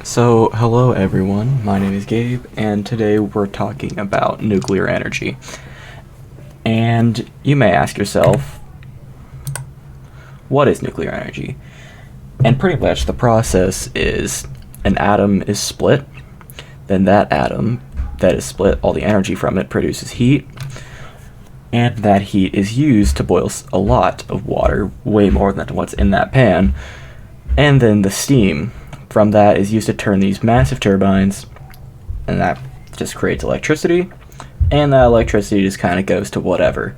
So, hello everyone, my name is Gabe, and today we're talking about nuclear energy. And you may ask yourself, what is nuclear energy? And pretty much the process is an atom is split, then that atom that is split, all the energy from it produces heat, and that heat is used to boil a lot of water, way more than what's in that pan, and then the steam from that is used to turn these massive turbines, and that just creates electricity, and that electricity just kind of goes to whatever.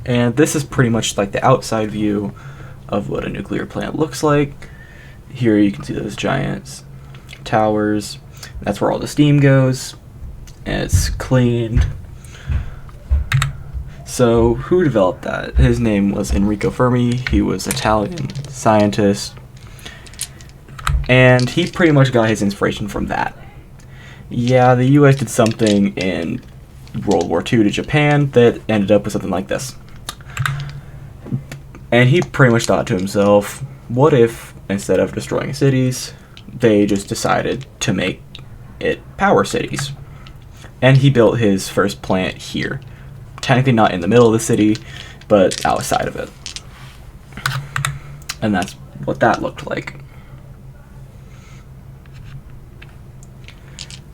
And this is pretty much like the outside view of what a nuclear plant looks like. Here you can see those giant towers. That's where all the steam goes, and it's cleaned. So who developed that? His name was Enrico Fermi. He was an Italian scientist, and he pretty much got his inspiration from that. Yeah, the US did something in World War II to Japan that ended up with something like this. And he pretty much thought to himself, what if, instead of destroying cities, they just decided to make it power cities? And he built his first plant here. Technically not in the middle of the city, but outside of it. And that's what that looked like.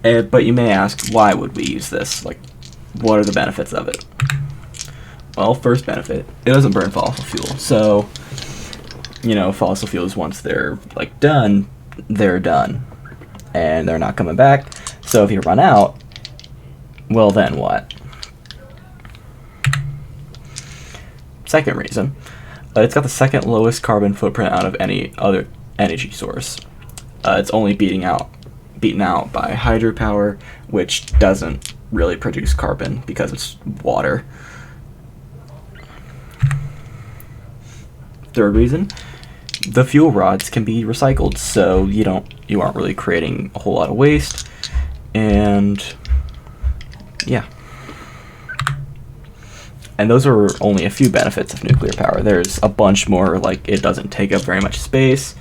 But you may ask, why would we use this? Like, what are the benefits of it? Well, first benefit, it doesn't burn fossil fuel. So, fossil fuels, once they're done, they're done. And they're not coming back. So if you run out, well then what? Second reason, it's got the second lowest carbon footprint out of any other energy source. It's only beaten out by hydropower, which doesn't really produce carbon because it's water. Third reason, the fuel rods can be recycled, so you aren't really creating a whole lot of waste, and yeah. And those are only a few benefits of nuclear power. There's a bunch more, like it doesn't take up very much space,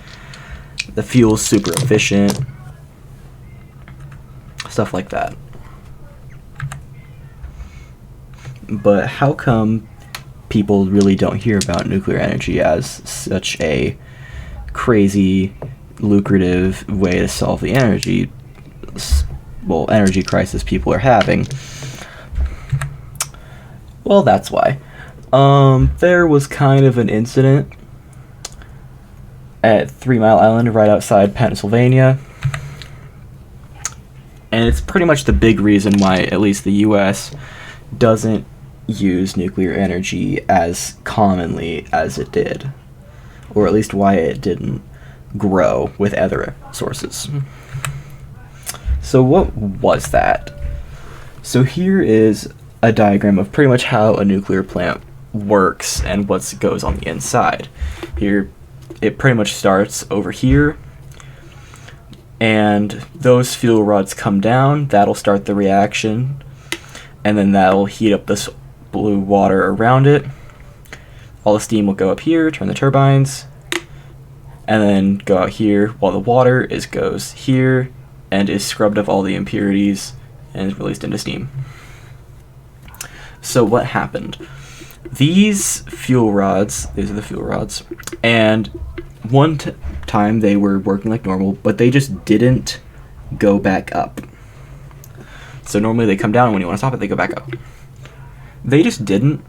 the fuel's super efficient, stuff like that. But how come people really don't hear about nuclear energy as such a crazy, lucrative way to solve the energy crisis people are having? Well, that's why. There was kind of an incident at 3 Mile Island right outside Pennsylvania. And it's pretty much the big reason why at least the US doesn't use nuclear energy as commonly as it did. Or at least why it didn't grow with other sources. So what was that? So here is a diagram of pretty much how a nuclear plant works and what goes on the inside. Here, it pretty much starts over here, and those fuel rods come down. That'll start the reaction, and then that'll heat up this blue water around it. All the steam will go up here, turn the turbines, and then go out here, while the water goes here and is scrubbed of all the impurities and is released into steam. So what happened? These fuel rods, these are the fuel rods, and one time they were working like normal, but they just didn't go back up. So normally they come down, and when you want to stop it, they go back up. They just didn't.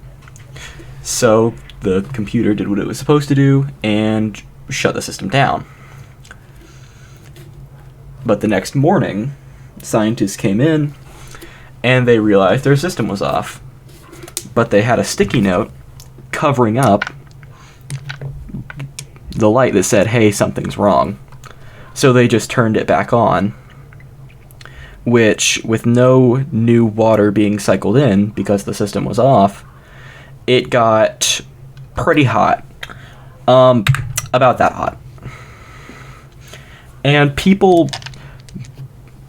So the computer did what it was supposed to do and shut the system down. But the next morning, scientists came in, and they realized their system was off. But they had a sticky note covering up the light that said, hey, something's wrong. So they just turned it back on, which, with no new water being cycled in because the system was off, it got pretty hot. About that hot. And people,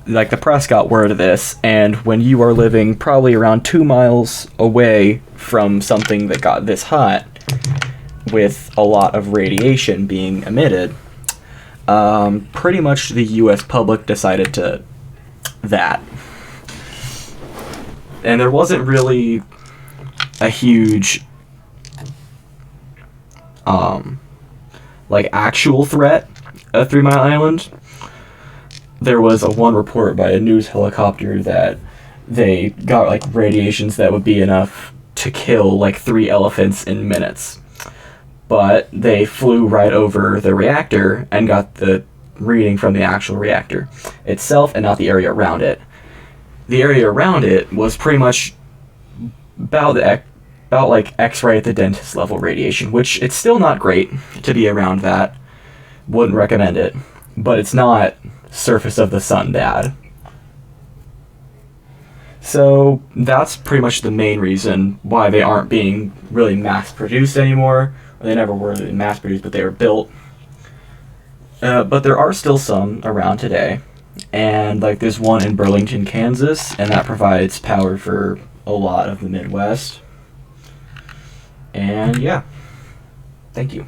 like the press, got word of this, and when you are living probably around 2 miles away from something that got this hot, with a lot of radiation being emitted, Pretty much the U.S. public decided to that. And there wasn't really a huge, actual threat at 3 Mile Island. There was one report by a news helicopter that they got, radiations that would be enough to kill, 3 elephants in minutes. But they flew right over the reactor and got the reading from the actual reactor itself and not the area around it. The area around it was pretty much about X-ray at the dentist level radiation, which it's still not great to be around that. Wouldn't recommend it, but it's not surface of the sun bad. So that's pretty much the main reason why they aren't being really mass-produced anymore. They never were really mass-produced, but they were built. But there are still some around today. And there's one in Burlington, Kansas, and that provides power for a lot of the Midwest. And yeah, thank you.